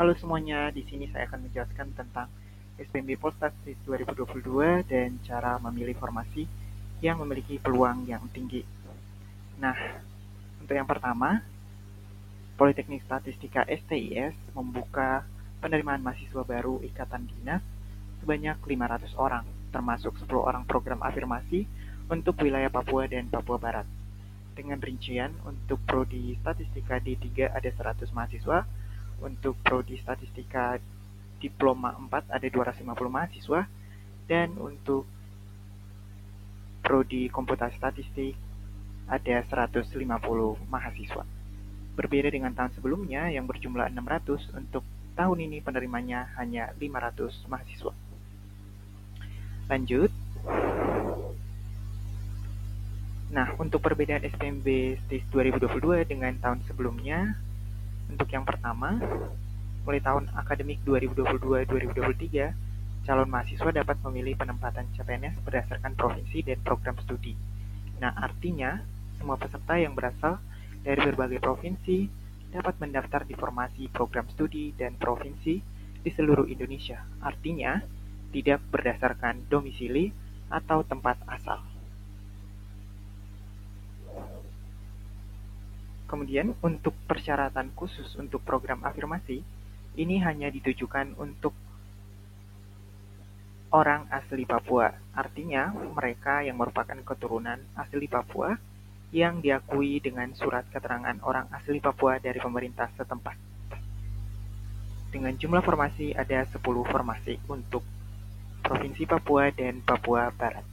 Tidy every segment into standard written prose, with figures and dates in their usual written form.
Halo semuanya, di sini saya akan menjelaskan tentang SBMB Polstatistik 2022 dan cara memilih formasi yang memiliki peluang yang tinggi. Nah, untuk yang pertama, Politeknik Statistika STIS membuka penerimaan mahasiswa baru Ikatan Dinas sebanyak 500 orang, termasuk 10 orang program afirmasi untuk wilayah Papua dan Papua Barat. Dengan rincian, untuk Prodi Statistika D3 ada 100 mahasiswa, untuk Prodi Statistika Diploma 4 ada 250 mahasiswa, dan untuk Prodi Komputasi Statistik ada 150 mahasiswa. Berbeda dengan tahun sebelumnya yang berjumlah 600, untuk tahun ini penerimanya hanya 500 mahasiswa. Lanjut. Nah, untuk perbedaan SPMB STIS 2022 dengan tahun sebelumnya, untuk yang pertama, mulai tahun akademik 2022-2023, calon mahasiswa dapat memilih penempatan CPNS berdasarkan provinsi dan program studi. Nah, artinya, semua peserta yang berasal dari berbagai provinsi dapat mendaftar di formasi program studi dan provinsi di seluruh Indonesia. Artinya, tidak berdasarkan domisili atau tempat asal. Kemudian, untuk persyaratan khusus untuk program afirmasi, ini hanya ditujukan untuk orang asli Papua. Artinya, mereka yang merupakan keturunan asli Papua yang diakui dengan surat keterangan orang asli Papua dari pemerintah setempat. Dengan jumlah formasi ada 10 formasi untuk Provinsi Papua dan Papua Barat.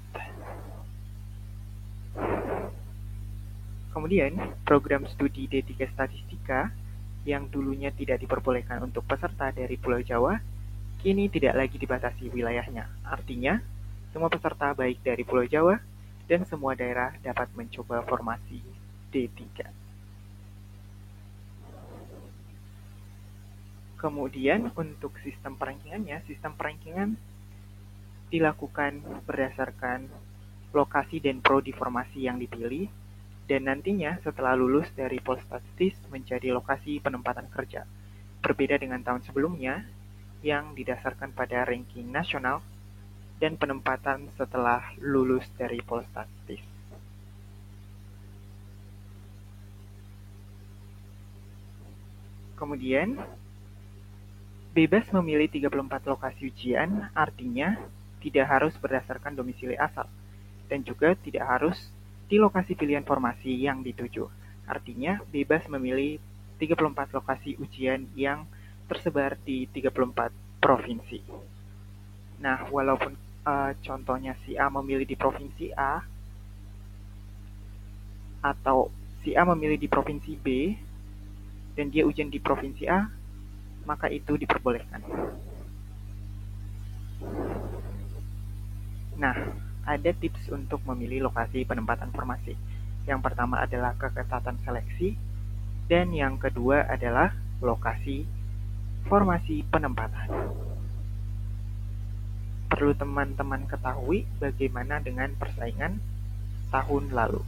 Kemudian, program studi D3 Statistika yang dulunya tidak diperbolehkan untuk peserta dari Pulau Jawa, kini tidak lagi dibatasi wilayahnya. Artinya, semua peserta baik dari Pulau Jawa dan semua daerah dapat mencoba formasi D3. Kemudian, untuk sistem perankingan dilakukan berdasarkan lokasi dan prodi formasi yang dipilih, dan nantinya setelah lulus dari Polstatistik menjadi lokasi penempatan kerja. Berbeda dengan tahun sebelumnya yang didasarkan pada ranking nasional dan penempatan setelah lulus dari Polstatistik. Kemudian, bebas memilih 34 lokasi ujian, artinya tidak harus berdasarkan domisili asal, dan juga tidak harus di lokasi pilihan formasi yang dituju. Artinya, bebas memilih 34 lokasi ujian yang tersebar di 34 provinsi. Nah, walaupun contohnya si A memilih di provinsi A, atau si A memilih di provinsi B, dan dia ujian di provinsi A, maka itu diperbolehkan. Nah, ada tips untuk memilih lokasi penempatan formasi. Yang pertama adalah keketatan seleksi, dan yang kedua adalah lokasi formasi penempatan. Perlu teman-teman ketahui bagaimana dengan persaingan tahun lalu.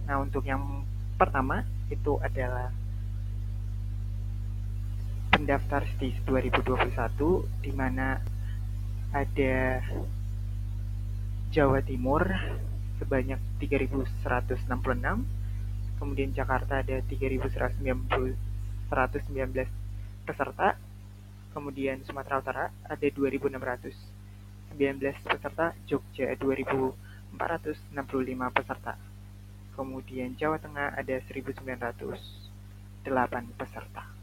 Nah, untuk yang pertama itu adalah pendaftar STIS 2021, di mana ada Jawa Timur sebanyak 3.166, kemudian Jakarta ada 3.119 peserta, kemudian Sumatera Utara ada 2.619 peserta, Jogja 2.465 peserta, kemudian Jawa Tengah ada 1.908 peserta.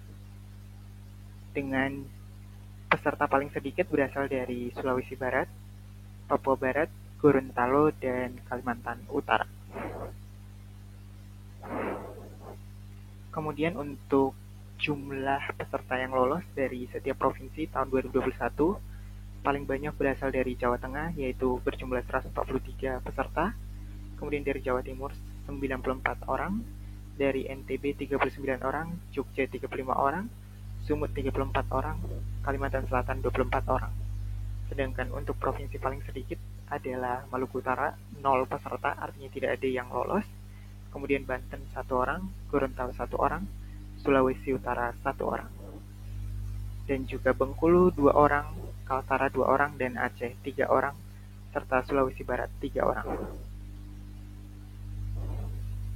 Dengan peserta paling sedikit berasal dari Sulawesi Barat, Papua Barat, Gorontalo, dan Kalimantan Utara. Kemudian untuk jumlah peserta yang lolos dari setiap provinsi tahun 2021, paling banyak berasal dari Jawa Tengah, yaitu berjumlah 143 peserta, kemudian dari Jawa Timur 94 orang, dari NTB 39 orang, Jogja 35 orang, Sumut 34 orang, Kalimantan Selatan 24 orang. Sedangkan untuk provinsi paling sedikit adalah Maluku Utara, 0 peserta, artinya tidak ada yang lolos. kemudian Banten 1 orang, Gorontalo 1 orang, Sulawesi Utara 1 orang, dan juga Bengkulu 2 orang, Kaltara 2 orang, dan Aceh 3 orang, serta Sulawesi Barat 3 orang.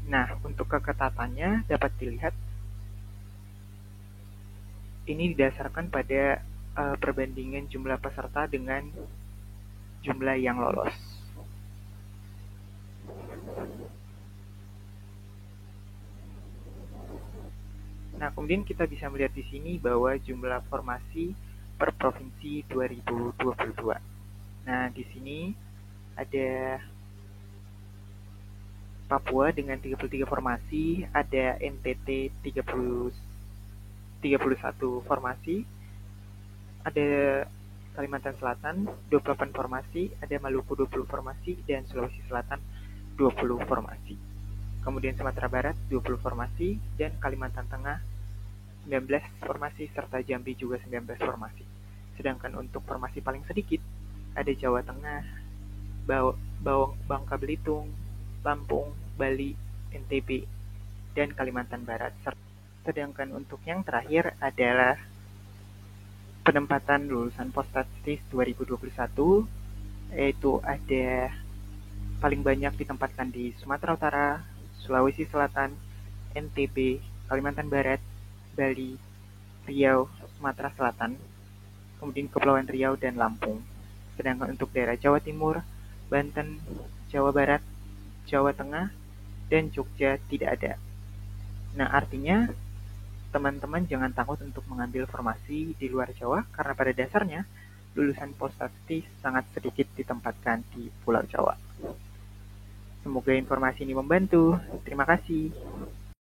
Nah, untuk keketatannya dapat dilihat ini didasarkan pada perbandingan jumlah peserta dengan jumlah yang lolos. Nah, kemudian kita bisa melihat di sini bahwa jumlah formasi per provinsi 2022. Nah, di sini ada Papua dengan 33 formasi, ada NTT 31 formasi, ada Kalimantan Selatan 28 formasi, ada Maluku 20 formasi, dan Sulawesi Selatan 20 formasi. Kemudian Sumatera Barat 20 formasi, dan Kalimantan Tengah 19 formasi, serta Jambi juga 19 formasi. Sedangkan untuk formasi paling sedikit, ada Jawa Tengah, Bangka Belitung, Lampung, Bali, NTB, dan Kalimantan Barat. Sedangkan untuk yang terakhir adalah penempatan lulusan Poststatistik 2021, yaitu ada paling banyak ditempatkan di Sumatera Utara, Sulawesi Selatan, NTB, Kalimantan Barat, Bali, Riau, Sumatera Selatan, kemudian Kepulauan Riau dan Lampung. Sedangkan untuk daerah Jawa Timur, Banten, Jawa Barat, Jawa Tengah, dan Jogja tidak ada. Nah, artinya teman-teman jangan takut untuk mengambil formasi di luar Jawa karena pada dasarnya lulusan Poststatistik sangat sedikit ditempatkan di Pulau Jawa. Semoga informasi ini membantu. Terima kasih.